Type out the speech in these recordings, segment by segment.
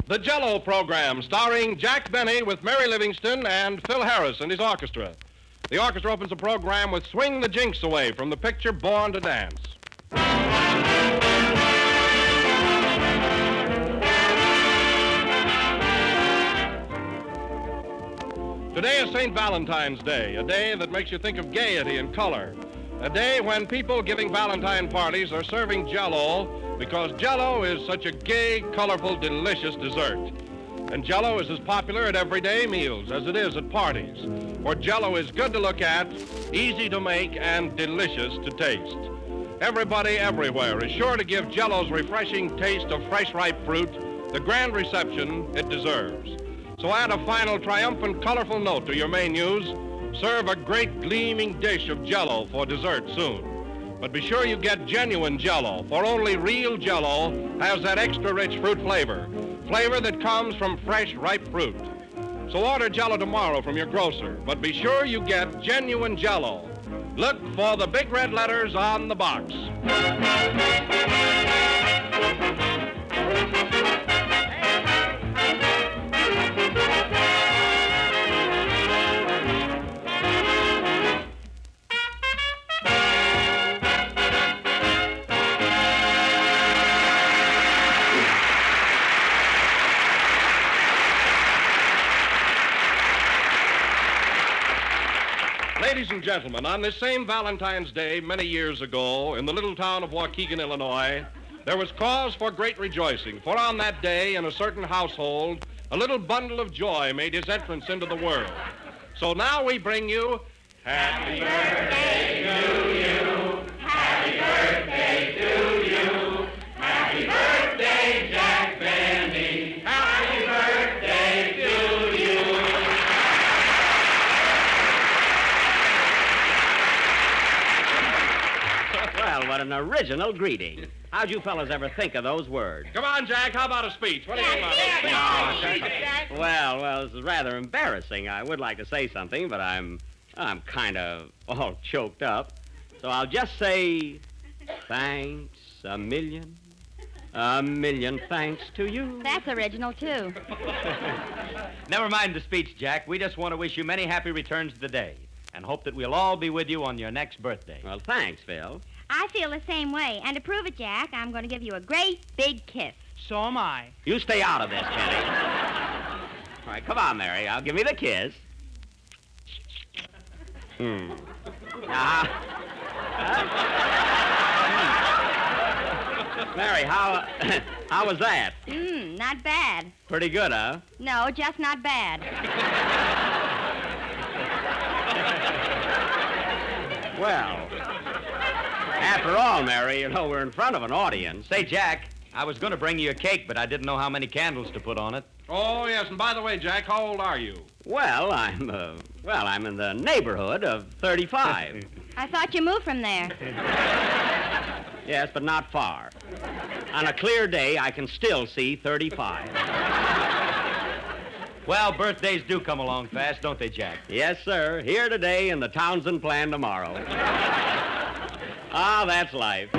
The Jell-O program, starring Jack Benny with Mary Livingston and Phil Harris and his orchestra. The orchestra opens the program with Swing the Jinx Away from the picture Born to Dance. Today is St. Valentine's Day, a day that makes you think of gaiety and color. A day when people giving Valentine parties are serving Jell-O because Jell-O is such a gay, colorful, delicious dessert. And Jell-O is as popular at everyday meals as it is at parties. For Jell-O is good to look at, easy to make, and delicious to taste. Everybody everywhere is sure to give Jell-O's refreshing taste of fresh, ripe fruit the grand reception it deserves. So add a final triumphant, colorful note to your menus. Serve a great gleaming dish of Jell-O for dessert soon. But be sure you get genuine Jell-O, for only real Jell-O has that extra rich fruit flavor that comes from fresh, ripe fruit. So order Jell-O tomorrow from your grocer, but be sure you get genuine Jell-O. Look for the big red letters on the box. Ladies and gentlemen, on this same Valentine's Day many years ago in the little town of Waukegan, Illinois, there was cause for great rejoicing, for on that day in a certain household, a little bundle of joy made his entrance into the world. So now we bring you Happy Birthday to you, Happy Birthday to you, Happy Birthday, Jack Benny, Happy Birthday to you. Well, what an original greeting. How'd you fellas ever think of those words? Come on, Jack, how about a speech? What do you think about it? Well, this is rather embarrassing. I would like to say something, but I'm kind of all choked up. So I'll just say thanks a million thanks to you. That's original, too. Never mind the speech, Jack. We just want to wish you many happy returns of the day and hope that we'll all be with you on your next birthday. Well, thanks, Phil. I feel the same way. And to prove it, Jack, I'm going to give you a great big kiss. So am I. You stay out of this, Kenny. All right, come on, Mary. I'll give you the kiss. Mary, how was that? Not bad. Pretty good, huh? No, just not bad. Well, after all, Mary, you know, we're in front of an audience. Say, Jack, I was going to bring you a cake, but I didn't know how many candles to put on it. Oh, yes, and by the way, Jack, how old are you? Well, I'm in the neighborhood of 35. I thought you moved from there. Yes, but not far. On a clear day, I can still see 35. Well, birthdays do come along fast, don't they, Jack? Yes, sir. Here today and the Townsend plan tomorrow. Ah, that's life.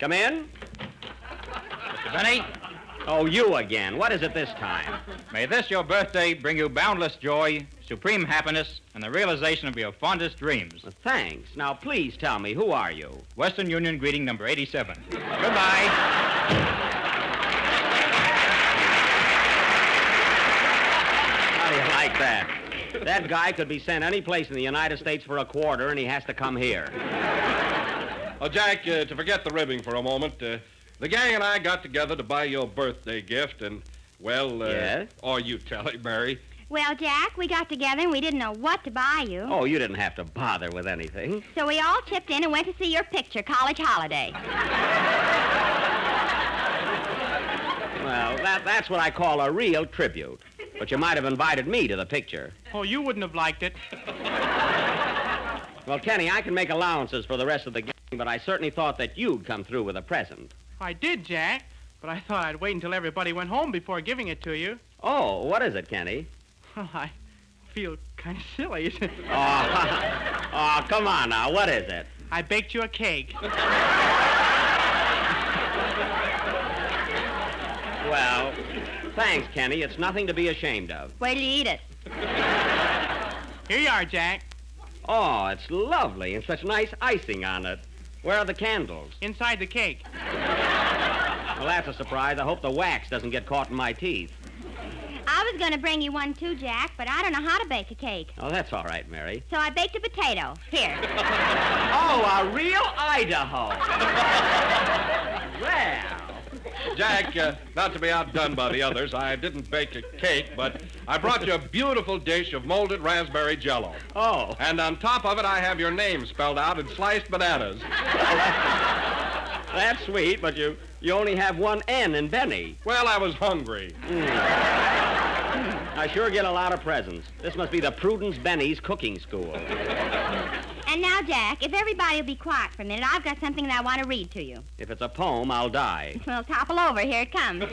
Come in. Mr. Benny? Oh, you again. What is it this time? May this, your birthday, bring you boundless joy, supreme happiness, and the realization of your fondest dreams. Well, thanks. Now, please tell me, who are you? Western Union greeting number 87. Goodbye. How do you like that? That guy could be sent any place in the United States for a quarter, and he has to come here. Oh, Jack, to forget the ribbing for a moment, the gang and I got together to buy you a birthday gift, and, well, Yes? Or you tell it, Mary. Well, Jack, we got together and we didn't know what to buy you. Oh, you didn't have to bother with anything. So we all chipped in and went to see your picture, College Holiday. Well, that's what I call a real tribute. But you might have invited me to the picture. Oh, you wouldn't have liked it. Well, Kenny, I can make allowances for the rest of the gang, but I certainly thought that you'd come through with a present. I did, Jack, but I thought I'd wait until everybody went home before giving it to you. Oh, what is it, Kenny? Well, I feel kind of silly. Oh, come on now. What is it? I baked you a cake. Well, thanks, Kenny. It's nothing to be ashamed of. Wait till you eat it. Here you are, Jack. Oh, it's lovely and such nice icing on it. Where are the candles? Inside the cake. Well, that's a surprise. I hope the wax doesn't get caught in my teeth. I was going to bring you one too, Jack, but I don't know how to bake a cake. Oh, that's all right, Mary. So I baked a potato. Here. Oh, a real Idaho. Well. Jack, not to be outdone by the others, I didn't bake a cake, but I brought you a beautiful dish of molded raspberry jello. Oh. And on top of it, I have your name spelled out in sliced bananas. That's sweet, but you only have one N in Benny. Well, I was hungry. I sure get a lot of presents. This must be the Prudence Benny's cooking school. And now, Jack, if everybody will be quiet for a minute, I've got something that I want to read to you. If it's a poem, I'll die. Well, topple over. Here it comes.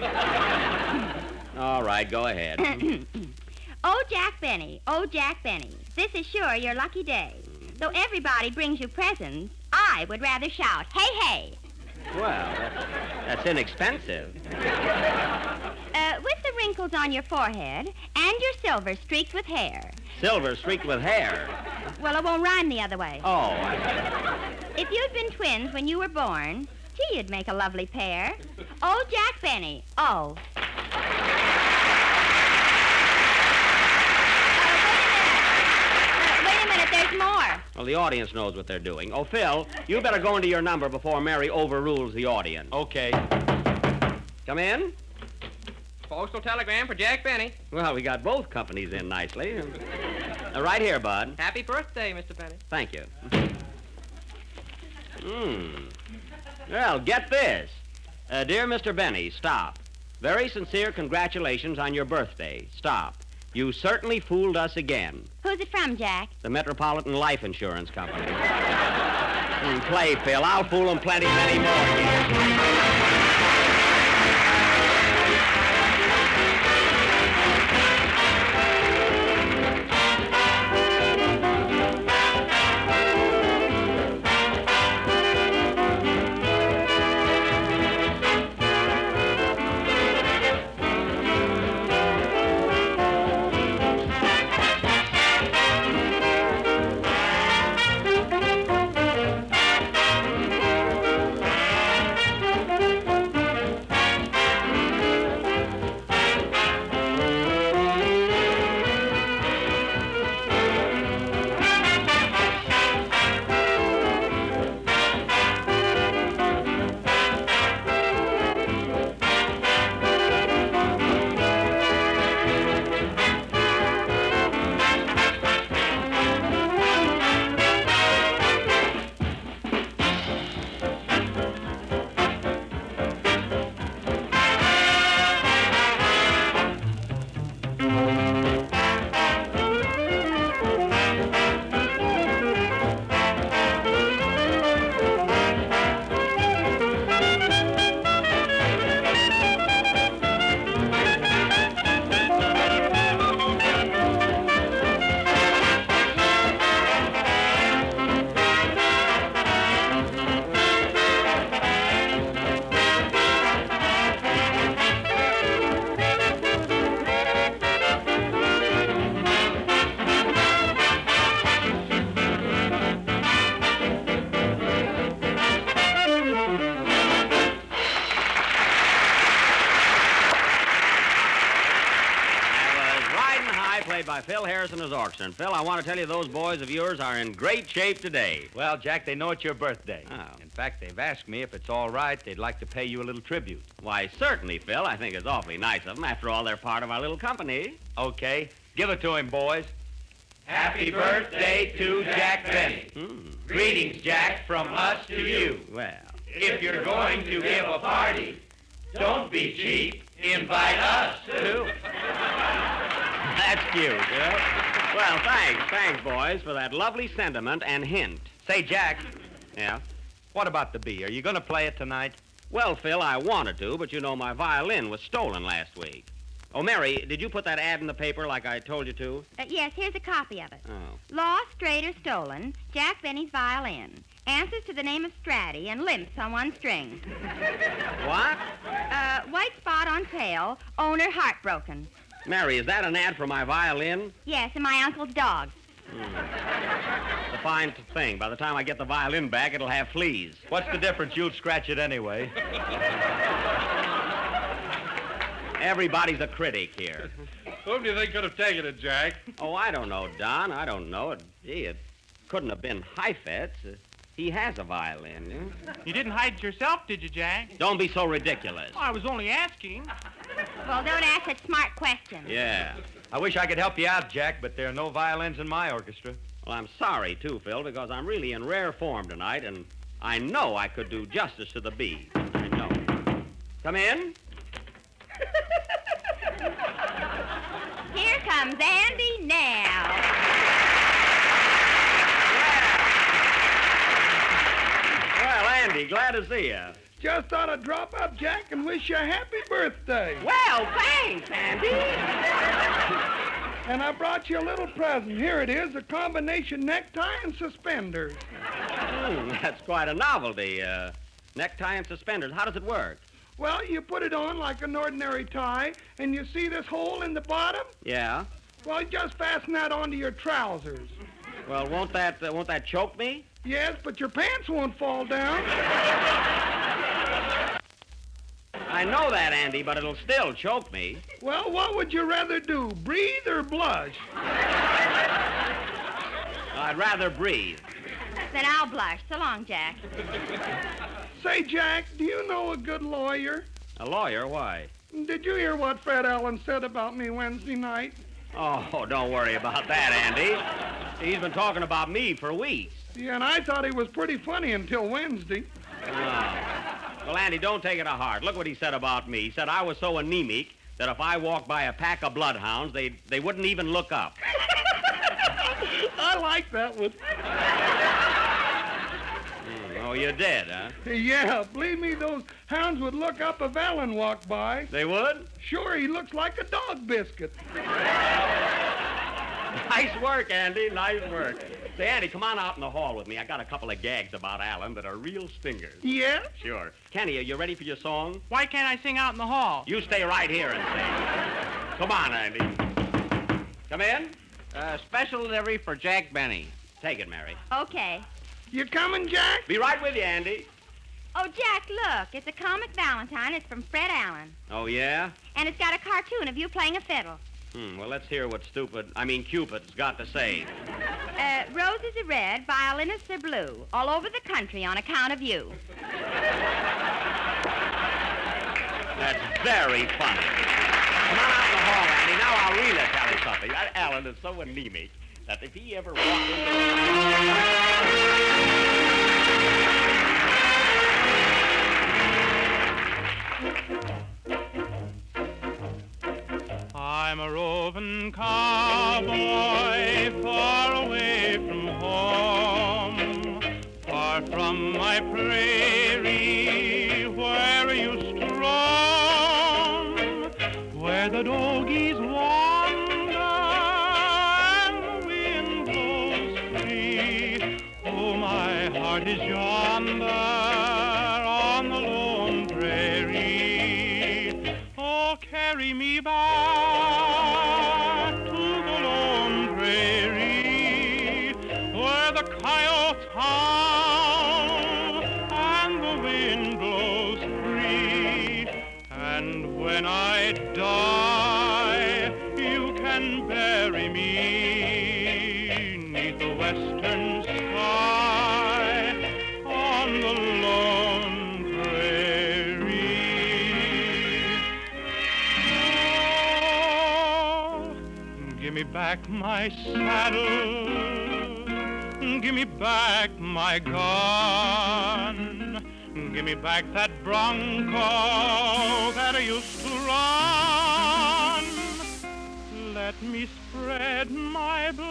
All right, go ahead. Oh, Jack Benny, oh, Jack Benny, this is sure your lucky day. Though everybody brings you presents, I would rather shout, hey, hey. Well, that's inexpensive. With the wrinkles on your forehead and your silver streaked with hair. Silver streaked with hair. Well, it won't rhyme the other way. Oh. If you'd been twins when you were born, gee, you'd make a lovely pair. Oh, Jack Benny, oh. Wait a minute, there's more. Well, the audience knows what they're doing. Oh, Phil, you better go into your number before Mary overrules the audience. Okay. Come in. Postal telegram for Jack Benny. Well, we got both companies in nicely. Right here, Bud. Happy birthday, Mr. Benny. Thank you. Well, get this. Dear Mr. Benny, stop. Very sincere congratulations on your birthday. Stop. You certainly fooled us again. Who's it from, Jack? The Metropolitan Life Insurance Company. Play, Phil. I'll fool them plenty many more again. By Phil Harrison as orchestra. And Phil, I want to tell you those boys of yours are in great shape today. Well, Jack, they know it's your birthday. Oh. In fact, they've asked me if it's all right, they'd like to pay you a little tribute. Why, certainly, Phil. I think it's awfully nice of them. After all, they're part of our little company. Okay, give it to him, boys. Happy birthday to Jack Benny. Greetings, Jack, from us to you. Well. If you're going to give a party, don't be cheap. Invite us, too. That's cute, yeah? Well, thanks, boys, for that lovely sentiment and hint. Say, Jack, Yeah? what about the bee? Are you going to play it tonight? Well, Phil, I wanted to, but you know my violin was stolen last week. Oh, Mary, did you put that ad in the paper like I told you to? Yes, here's a copy of it. Oh. Lost, strayed, or stolen, Jack Benny's violin. answers to the name of Stratty and limps on one string. What? White spot on tail, owner heartbroken. Mary, is that an ad for my violin? Yes, and my uncle's dog. It's a fine thing. By the time I get the violin back, it'll have fleas. What's the difference? You'd scratch it anyway. Everybody's a critic here. Whom do you think could have taken it, Jack? Oh, I don't know, Don. I don't know. Gee, it couldn't have been Heifetz. He has a violin. You didn't hide it yourself, did you, Jack? Don't be so ridiculous. Oh, I was only asking. Well, don't ask such smart questions. Yeah. I wish I could help you out, Jack, but there are no violins in my orchestra. Well, I'm sorry, too, Phil, because I'm really in rare form tonight, and I know I could do justice to the B. I know. Come in. Here comes Andy now. Well, Andy, glad to see you. Just thought I'd drop up, Jack, and wish you a happy birthday. Well, thanks, Andy. And I brought you a little present. Here it is, a combination necktie and suspenders. That's quite a novelty. Necktie and suspenders. How does it work? Well, you put it on like an ordinary tie, and you see this hole in the bottom? Yeah. Well, just fasten that onto your trousers. Well, won't that choke me? Yes, but your pants won't fall down. I know that, Andy, but it'll still choke me. Well, what would you rather do, breathe or blush? I'd rather breathe. Then I'll blush. So long, Jack. Say, Jack, do you know a good lawyer? A lawyer? Why? Did you hear what Fred Allen said about me Wednesday night? Oh, don't worry about that, Andy. He's been talking about me for weeks. Yeah, and I thought he was pretty funny until Wednesday. Oh. Well, Andy, don't take it to heart. Look what he said about me. He said I was so anemic that if I walked by a pack of bloodhounds, they wouldn't even look up. I like that one. Oh, you did, huh? Yeah, believe me, those hounds would look up if Allen walked by. They would? Sure, he looks like a dog biscuit. Nice work, Andy. Nice work. Say, Andy, come on out in the hall with me. I got a couple of gags about Allen that are real stingers. Yeah? Sure. Kenny, are you ready for your song? Why can't I sing out in the hall? You stay right here and sing. Come on, Andy. Come in. Special delivery for Jack Benny. Take it, Mary. Okay. You coming, Jack? Be right with you, Andy. Oh, Jack, look. It's a comic Valentine. It's from Fred Allen. Oh, yeah? And it's got a cartoon of you playing a fiddle. Well, let's hear what Cupid's got to say. Roses are red, violinists are blue. All over the country on account of you. That's very funny. Come on out in the hall, Andy. Now I'll really tell you something. That Allen is so anemic that if he ever walked into I'm a roving cowboy far away from home, far from my prairie where I used to roam, where the doggies wander and the wind blows free. Oh, my heart is yonder on the lone prairie. Oh, carry me back to the lone prairie where the coyotes howl and the wind blows free. And when I die, you can bury me 'neath the western sky on the lone prairie. Oh, give me back my saddle, give me back my gun, give me back that bronco that I used to run. Let me spread my blanket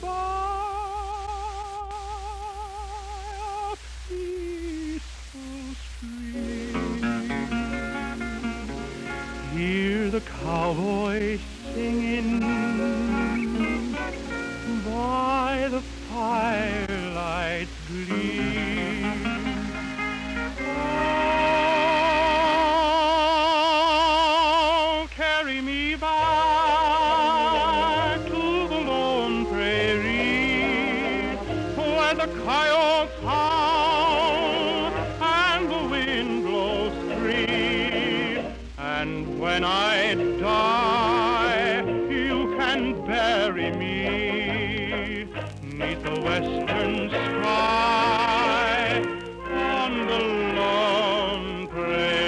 by a peaceful stream. Hear the cowboy singing by twilight gleam. Oh, carry me back to the lone prairie where the coyotes howl and the wind blows free. And when I die, you can bury me 'neath the western sky on the lone prairie.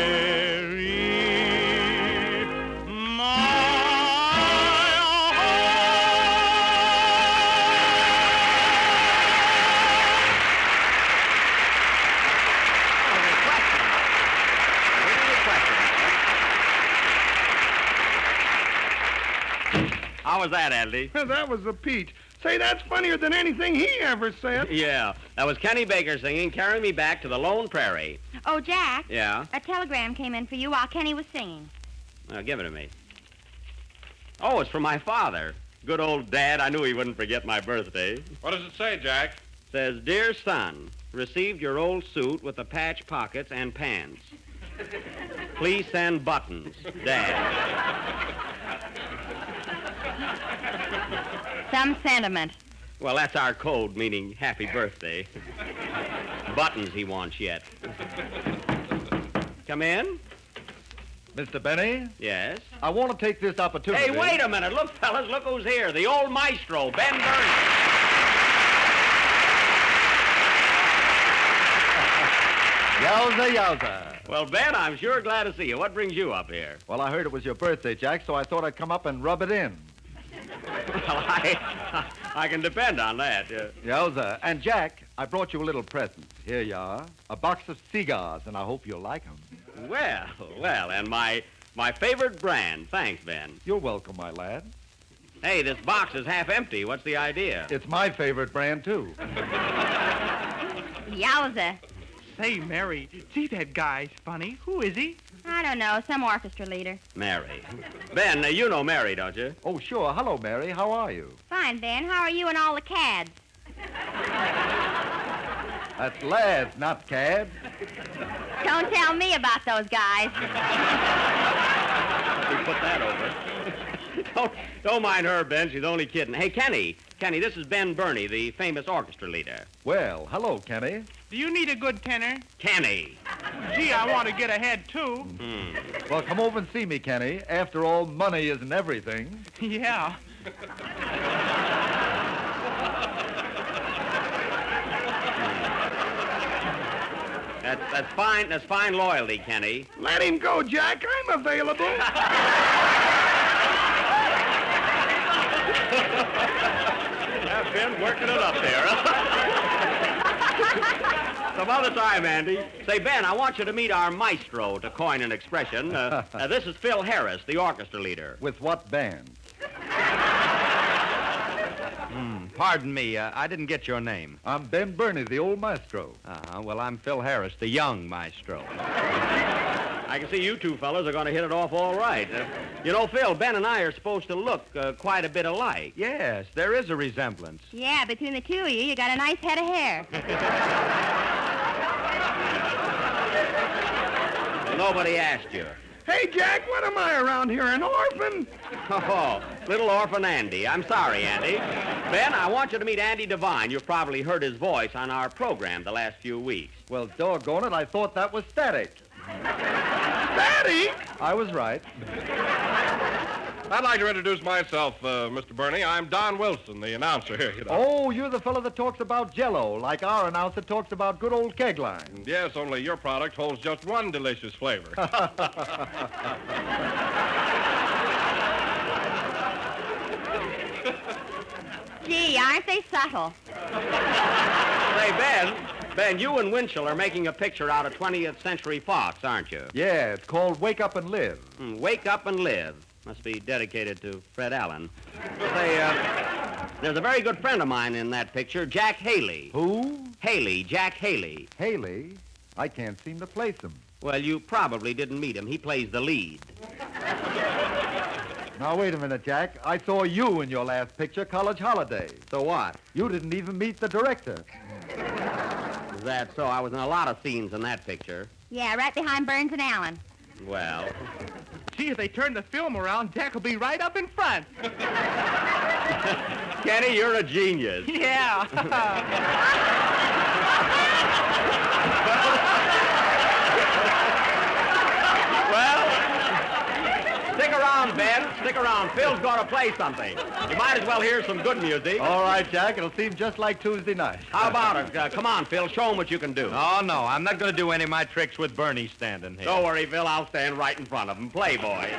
How was that, Andy? That was a peach. Say, that's funnier than anything he ever said. Yeah, that was Kenny Baker singing Carry Me Back to the Lone Prairie. Oh, Jack. Yeah? A telegram came in for you while Kenny was singing. Give it to me. Oh, it's from my father. Good old Dad. I knew he wouldn't forget my birthday. What does it say, Jack? Says, Dear son, received your old suit with the patch pockets and pants. Please send buttons, Dad. Some sentiment. Well, that's our code, meaning happy birthday. Buttons he wants yet. Come in? Mr. Benny, Yes? I want to take this opportunity. Hey, wait a minute. Look, fellas, look who's here. The old maestro, Ben Burney. Yowza, yowza. Well, Ben, I'm sure glad to see you. What brings you up here? Well, I heard it was your birthday, Jack, so I thought I'd come up and rub it in. Well, I can depend on that. Yowza. And, Jack, I brought you a little present. Here you are. A box of cigars, and I hope you'll like them. Well, and my favorite brand. Thanks, Ben. You're welcome, my lad. Hey, this box is half empty. What's the idea? It's my favorite brand, too. Yowza. Say, Mary, gee, that guy's funny. Who is he? I don't know, some orchestra leader. Mary. Ben, you know Mary, don't you? Oh, sure. Hello, Mary. How are you? Fine, Ben. How are you and all the cads? That's lads, not cads. Don't tell me about those guys. We put that over. Don't mind her, Ben. She's only kidding. Hey, Kenny, this is Ben Burney, the famous orchestra leader. Well, hello, Kenny. Do you need a good tenor? Kenny. Gee, I want to get ahead, too. Well, come over and see me, Kenny. After all, money isn't everything. Yeah. That's fine. That's fine loyalty, Kenny. Let him go, Jack. I'm available. Yeah, Ben, working it up there. Some other time, Andy. Say, Ben, I want you to meet our maestro, to coin an expression. This is Phil Harris, the orchestra leader. With what band? Pardon me, I didn't get your name. I'm Ben Burney, the old maestro. Well, I'm Phil Harris, the young maestro. I can see you two fellas are going to hit it off all right. You know, Phil, Ben and I are supposed to look quite a bit alike. Yes, there is a resemblance. Yeah, between the two of you got a nice head of hair. Nobody asked you. Hey, Jack, what am I around here, an orphan? Oh, little orphan Andy. I'm sorry, Andy. Ben, I want you to meet Andy Devine. You've probably heard his voice on our program the last few weeks. Well, doggone it, I thought that was static. Static? I was right. I'd like to introduce myself, Mr. Burney. I'm Don Wilson, the announcer here, you know. Oh, you're the fellow that talks about Jell-O, like our announcer talks about good old keg line. Yes, only your product holds just one delicious flavor. Gee, aren't they subtle? Say, Ben, you and Winchell are making a picture out of 20th Century Fox, aren't you? Yeah, it's called Wake Up and Live. Wake Up and Live. Must be dedicated to Fred Allen. Say, there's a very good friend of mine in that picture, Jack Haley. Who? Haley, Jack Haley. Haley? I can't seem to place him. Well, you probably didn't meet him. He plays the lead. Now, wait a minute, Jack. I saw you in your last picture, College Holiday. So what? You didn't even meet the director. Is that so? I was in a lot of scenes in that picture. Yeah, right behind Burns and Allen. Well, Gee, if they turn the film around, Jack will be right up in front. Kenny, you're a genius. Yeah. Well, stick around, Ben. Stick around. Phil's going to play something. You might as well hear some good music. All right, Jack. It'll seem just like Tuesday night. How about it? Come on, Phil. Show him what you can do. Oh, no, I'm not going to do any of my tricks with Bernie standing here. Don't worry, Phil. I'll stand right in front of him. Play, boy.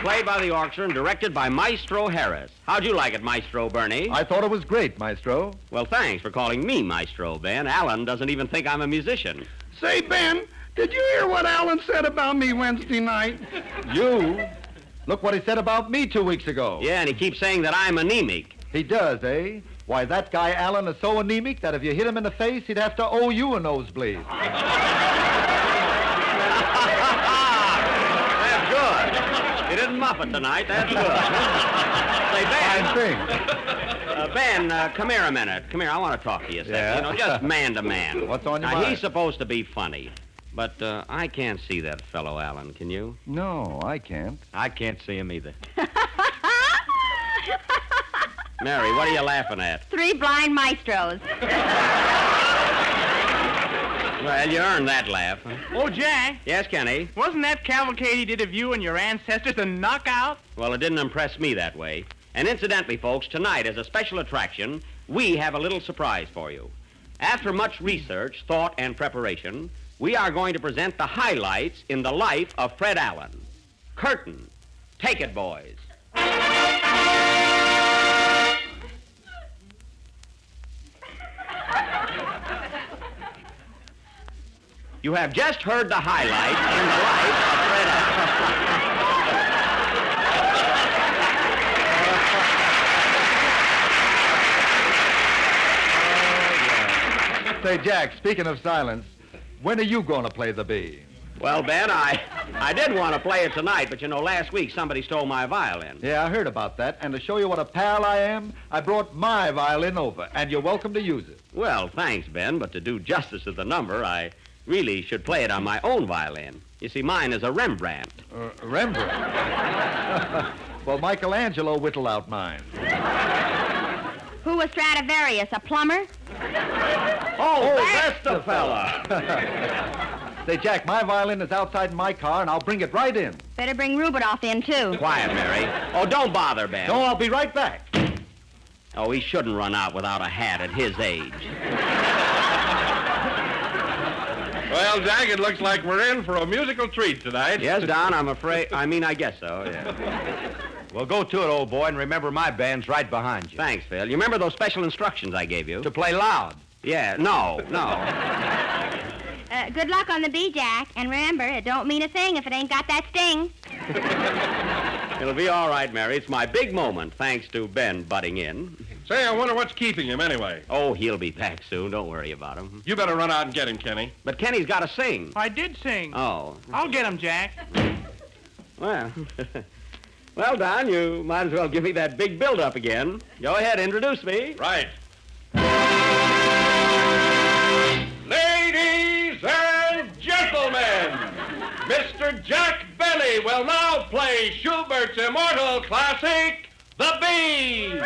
Played by the orchestra and directed by Maestro Harris. How'd you like it, Maestro Bernie? I thought it was great, Maestro. Well, thanks for calling me Maestro, Ben. Alan doesn't even think I'm a musician. Say, Ben, did you hear what Alan said about me Wednesday night? You? Look what he said about me 2 weeks ago. Yeah, and he keeps saying that I'm anemic. He does, eh? Why, that guy Alan is so anemic that if you hit him in the face, he'd have to owe you a nosebleed. That's good. You didn't muff it tonight. That's good. Say, Ben. Fine thing. Ben, come here a minute. Come here. I want to talk to you a second. Yeah? You know, just man to man. What's on your now, mind? he's supposed to be funny, but I can't see that fellow, Alan. Can you? No, I can't. I can't see him either. Mary, what are you laughing at? 3 blind maestros. Well, you earned that laugh. Huh? Oh, Jack, Yes, Kenny? wasn't that cavalcade he did of you and your ancestors a knockout? Well, it didn't impress me that way. And incidentally, folks, tonight, as a special attraction, we have a little surprise for you. After much research, thought, and preparation, we are going to present the highlights in the life of Fred Allen. Curtain. Take it, boys. You have just heard the highlights in the life of Fred Allen. Say, Jack, speaking of silence, when are you going to play the bee? Well, Ben, I did want to play it tonight, but you know, last week somebody stole my violin. Yeah, I heard about that. And to show you what a pal I am, I brought my violin over, and you're welcome to use it. Well, thanks, Ben, but to do justice to the number, I really should play it on my own violin. You see, mine is a Rembrandt. Rembrandt? Well, Michelangelo whittled out mine. Who was Stradivarius, a plumber? Oh, that's the fella. Say, Jack, my violin is outside in my car, and I'll bring it right in. Better bring Rubinoff in, too. Quiet, Mary. Oh, don't bother, Ben. No, I'll be right back. Oh, he shouldn't run out without a hat at his age. Well, Jack, it looks like we're in for a musical treat tonight. Yes, Don, I guess so, yeah. Well, go to it, old boy, and remember my band's right behind you. Thanks, Phil. You remember those special instructions I gave you? To play loud. Yeah, no. Good luck on the bee, Jack. And remember, it don't mean a thing if it ain't got that sting. It'll be all right, Mary. It's my big moment, thanks to Ben butting in. Say, I wonder what's keeping him anyway. Oh, he'll be back soon. Don't worry about him. You better run out and get him, Kenny. But Kenny's got to sing. I did sing. Oh. I'll get him, Jack. Well, well, Don, you might as well give me that big build-up again. Go ahead, introduce me. Right. Ladies and gentlemen, Mr. Jack Benny will now play Schubert's immortal classic, The Bee.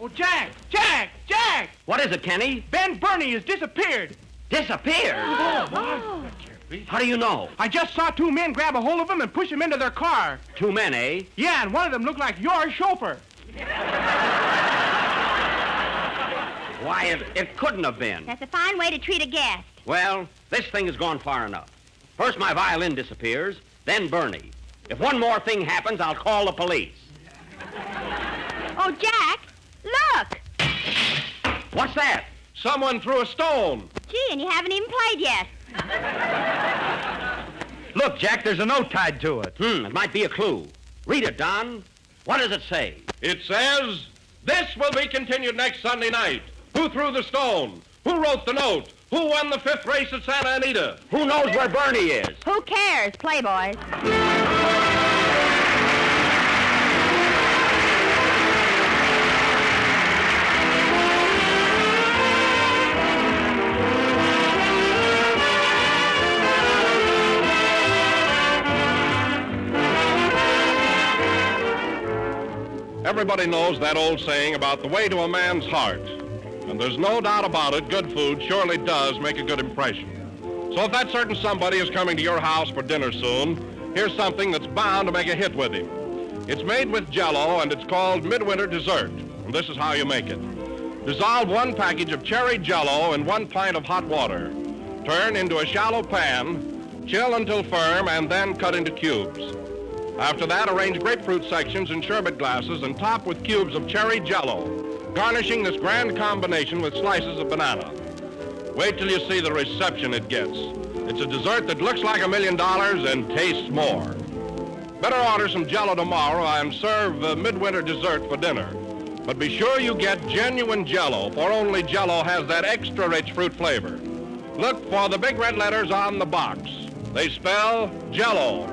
Oh, Jack! What is it, Kenny? Ben Burney has disappeared. Disappeared? Oh. How do you know? I just saw two men grab a hold of him and push him into their car. Two men, eh? Yeah, and one of them looked like your chauffeur. Why, it couldn't have been. That's a fine way to treat a guest. Well, this thing has gone far enough. First my violin disappears, then Bernie. If one more thing happens, I'll call the police. Oh, Jack, look! What's that? Someone threw a stone. Gee, and you haven't even played yet. Look, Jack, there's a note tied to it. It might be a clue. Read it, Don. What does it say? It says, "This will be continued next Sunday night. Who threw the stone? Who wrote the note? Who won the 5th race at Santa Anita? Who knows where Bernie is? Who cares, Playboys? Everybody knows that old saying about the way to a man's heart. And there's no doubt about it, good food surely does make a good impression. So if that certain somebody is coming to your house for dinner soon, here's something that's bound to make a hit with him. It's made with Jell-O, and it's called Midwinter Dessert. And this is how you make it. Dissolve 1 package of cherry Jell-O in 1 pint of hot water. Turn into a shallow pan, chill until firm, and then cut into cubes. After that, arrange grapefruit sections in sherbet glasses and top with cubes of cherry Jell-O, garnishing this grand combination with slices of banana. Wait till you see the reception it gets. It's a dessert that looks like $1 million and tastes more. Better order some Jell-O tomorrow and serve Midwinter Dessert for dinner. But be sure you get genuine Jell-O, for only Jell-O has that extra rich fruit flavor. Look for the big red letters on the box. They spell Jell-O.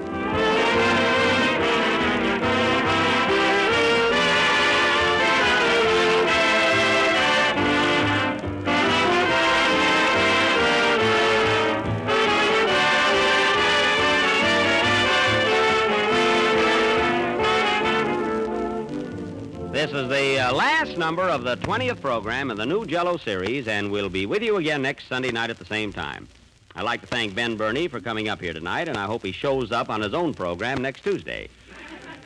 This is the last number of the 20th program in the new Jell-O series, and we'll be with you again next Sunday night at the same time. I'd like to thank Ben Burney for coming up here tonight, and I hope he shows up on his own program next Tuesday.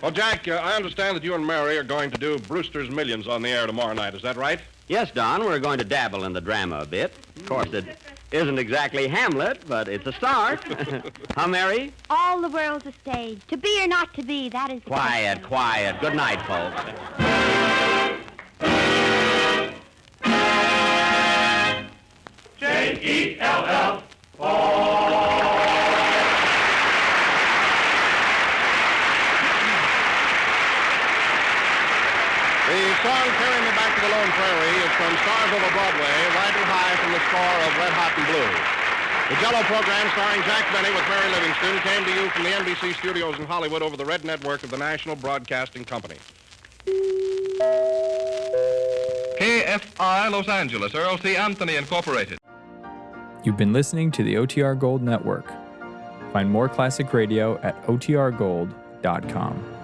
Well, Jack, I understand that you and Mary are going to do Brewster's Millions on the air tomorrow night. Is that right? Yes, Don, we're going to dabble in the drama a bit. Of course, it isn't exactly Hamlet, but it's a start. Huh, Mary? All the world's a stage. To be or not to be, that is the Quiet, question. quiet. Good night, folks. Jell-O. The song Carry Me Back to the Lone Prairie is from Stars Over Broadway, riding high from the score of Red Hot and Blue. The Jell-O program starring Jack Benny with Mary Livingston came to you from the NBC studios in Hollywood over the Red Network of the National Broadcasting Company. KFI Los Angeles, Earl C. Anthony Incorporated. You've been listening to the OTR Gold Network. Find more classic radio at otrgold.com.